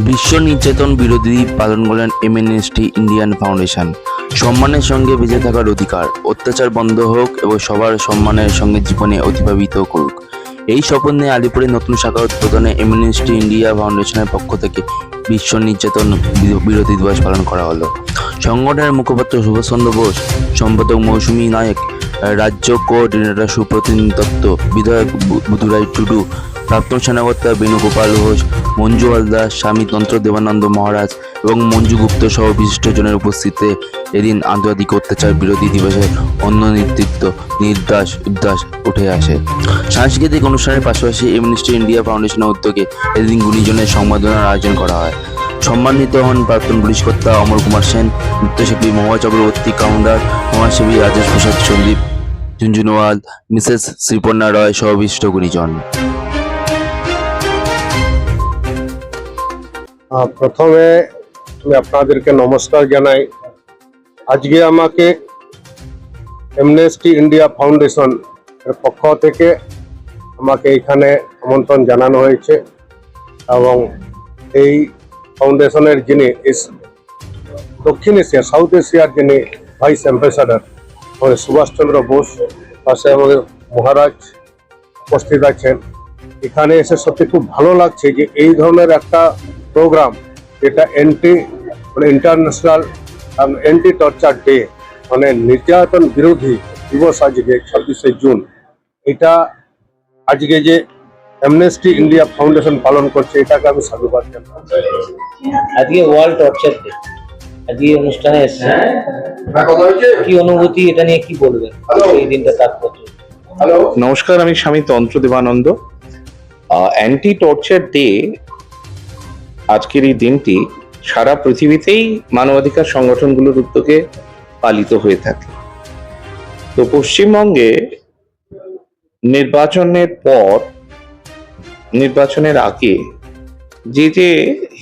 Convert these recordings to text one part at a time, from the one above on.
বিশ্ব নির্যাতন বিরোধী পালন করলেন এমনেস্টি ইন্ডিয়ান ফাউন্ডেশন। সম্মানের সঙ্গে বেঁচে থাকার অধিকার, অত্যাচার বন্ধ হোক এবং সবার সম্মানের সঙ্গে জীবনে অতিবাহিত করুক, এই স্বপ্ন নিয়ে আলিপুরে নতুন শাখা উদ্বোধনে এমনেস্টি ইন্ডিয়া ফাউন্ডেশনের পক্ষ থেকে বিশ্ব নির্যাতন বিরোধী দিবস পালন করা হলো। সংগঠনের মুখপাত্র সুভাষচন্দ্র বোস, সম্পাদক মৌসুমী নায়ক, রাজ্য কোঅর্ডিনেটর সুপ্রতিম দত্ত, বিধায়ক বুধুরাই টুডু, প্রাক্তন সেনাকর্তা বেণুগোপাল ঘোষ, মঞ্জু হালদার, স্বামী তন্ত্র দেবানন্দ মহারাজ এবং মঞ্জু গুপ্ত সহ বিশিষ্টজনের উপস্থিতিতে এদিন আন্তর্জাতিক অত্যাচার বিরোধী দিবসের অন্য নেতৃত্ব উদ্দাস উঠে আসে। সাংস্কৃতিক অনুষ্ঠানের পাশাপাশি এমনেস্টি ইন্ডিয়া ফাউন্ডেশনের উদ্যোগে এদিন গুণীজনের সংবর্ধনার আয়োজন করা হয়। সম্মানিত হন প্রাক্তন পুলিশ কর্তা অমর কুমার সেন, নৃত্যশিল্পী মহুয়া চক্রবর্তী, কাউন্ডার সমাজসেবী রাজেশ প্রসাদ সন্দীপ ঝুনঝুনওয়াল, মিসেস শ্রীপর্ণা রয় সহ বিশিষ্ট গুণীজন। প্রথমে আমি আপনাদেরকে নমস্কার জানাই। আজকে আমাকে এমনেস্টি ইন্ডিয়া ফাউন্ডেশন এর পক্ষ থেকে আমাকে এখানে আমন্ত্রণ জানানো হয়েছে এবং এই ফাউন্ডেশনের যিনি দক্ষিণ এশিয়া সাউথ এশিয়ার যিনি ভাইস অ্যাম্বাসাডার আমাদের সুভাষচন্দ্র বোস, পাশে আমাদের মহারাজ উপস্থিত আছেন। এখানে এসে সত্যি খুব ভালো লাগছে যে এই ধরনের একটা প্রোগ্রাম, যেটা ইন্টারন্যাশনাল অ্যান্টি টর্চার ডে, মানে নির্যাতন বিরোধী দিবস আজকে 26শে জুন, এটা আজকে যে অ্যামনেস্টি ইন্ডিয়া ফাউন্ডেশন পালন করছে এটাকে আমি সাধুবাদ জানাই। আজকে ওয়ার্ল্ড টর্চার ডে, আজকে অনুষ্ঠানে এসেছে, কি অনুভূতি, এটা নিয়ে কি বলবেন, এই দিনটা তাৎপর্য? নমস্কার, আমি স্বামী তন্ত্র দেবানন্দ। অ্যান্টি টর্চার ডে, আজকের এই দিনটি সারা পৃথিবীতেই মানবাধিকার সংগঠনগুলোর উদ্যোগে পালিত হয়ে থাকে। তো পশ্চিমবঙ্গে নির্বাচনের পর, নির্বাচনের আগে যে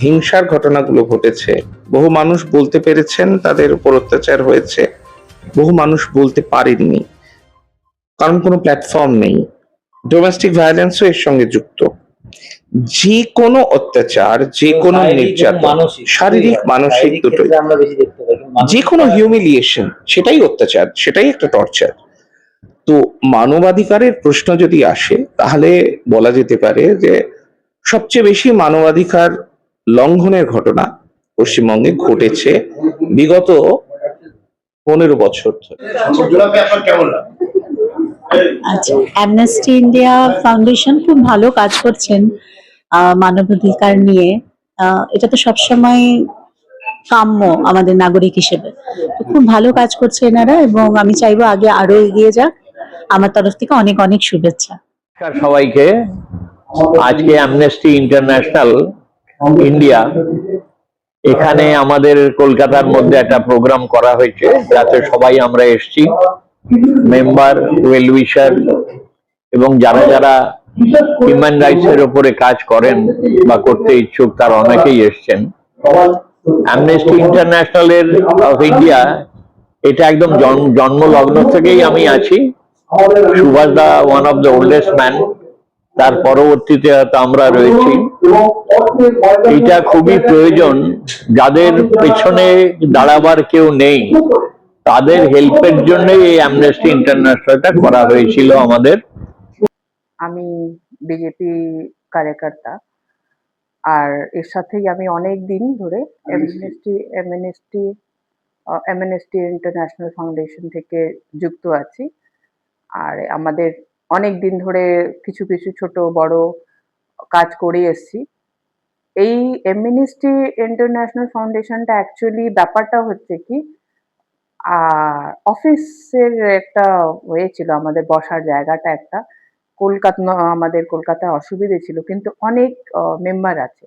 হিংসার ঘটনাগুলো ঘটেছে, বহু মানুষ বলতে পেরেছেন তাদের উপর অত্যাচার হয়েছে, বহু মানুষ বলতে পারেননি কারণ কোনো প্ল্যাটফর্ম নেই। ডোমেস্টিক ভায়োলেন্সও এর সঙ্গে যুক্ত। যে কোনো অত্যাচার, যে কোনো নির্যাতন, শারীরিক মানসিক দুটোই, যে কোনো হিউমিলিয়েশন, সেটাই অত্যাচার, সেটাই একটা টর্চার। তো মানবাধিকারের প্রশ্ন যদি আসে তাহলে বলা যেতে পারে যে সবচেয়ে বেশি মানবাধিকার লঙ্ঘনের ঘটনা পশ্চিমবঙ্গে ঘটেছে বিগত 15 বছর ধরে। আচ্ছা, অ্যামনেস্টি ইন্ডিয়া ফাউন্ডেশন খুব ভালো কাজ করছেন মানবাধিকার নিয়ে। এটা তো সবসময় কাম্য আমাদের নাগরিক হিসেবে। তো খুব ভালো কাজ করছে এনারা এবং আমি চাইবো আগে আরো এগিয়ে যাক। আমার তরফ থেকে অনেক অনেক শুভেচ্ছা সবাইকে। আজকে অ্যামনেস্টি ইন্টারন্যাশনাল ইন্ডিয়া এখানে আমাদের কলকাতার মধ্যে একটা প্রোগ্রাম করা হয়েছে, যাতে সবাই আমরা এসছি, মেম্বার, ওয়েল উইশার এবং যারা যারা হিউম্যান রাইটস এর উপরে কাজ করেন বা করতে ইচ্ছুক তারা অনেকেই এসছেন। অ্যামনেস্টি ইন্টারন্যাশনাল অফ ইন্ডিয়া, এটা একদম জন্মলগ্ন থেকেই আমি আছি। সুভাষ দা one of the oldest man, তার পরবর্তীতে হয়তো আমরা রয়েছি। এটা খুবই প্রয়োজন, যাদের পেছনে দাঁড়াবার কেউ নেই তাদের হেল্পের জন্য এই অ্যামনেস্টি ইন্টারন্যাশনালটা করা হয়েছিল আমাদের। আমি বিজেপি কার্যকর্তা, আর এর সাথেই আমি অনেক দিন ধরে এমনেস্টি ইন্টারন্যাশনাল ফাউন্ডেশন থেকে যুক্ত আছি। আর আমাদের অনেক দিন ধরে কিছু কিছু ছোট বড় কাজ করে এসছি। এই এমনেস্টি ইন্টারন্যাশনাল ফাউন্ডেশনটা অ্যাকচুয়ালি ব্যাপারটা হচ্ছে কি, অফিসের একটা হয়েছিল, আমাদের বসার জায়গাটা একটা আমাদের কলকাতায় অসুবিধে ছিল, কিন্তু অনেক মেম্বার আছে,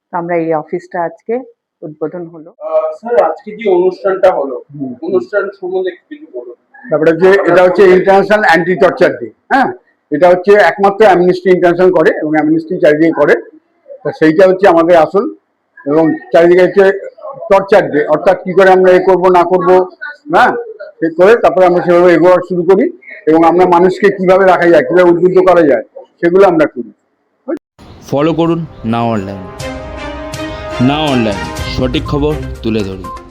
তো আমরা এই অফিসটা আজকে উদ্বোধন হলো। স্যার, আজকে যে অনুষ্ঠানটা হলো, অনুষ্ঠান সম্বন্ধে কিছু বলুন। তারপরে যে এটা হচ্ছে ইন্টারন্যাশনাল অ্যান্টি টর্চার ডে, হ্যাঁ, এটা হচ্ছে একমাত্র অ্যামনেস্টি ইন্টারন্যাশনাল করে এবং অ্যামনেস্টি চারিদিকে করে। তা সেইটা হচ্ছে আমাদের আসল, এবং চারিদিকে হচ্ছে টর্চার ডে, অর্থাৎ কি করে আমরা করবো না করবো, হ্যাঁ, করে তারপরে আমরা সেভাবে এগোয়া শুরু করি এবং আমরা মানুষকে কিভাবে রাখা যায়, কিভাবে উদ্বুদ্ধ করা যায়, সেগুলো আমরা করি। ফলো করুন নাও অনলাইন। না অনলাইন, সঠিক খবর তুলে ধরি।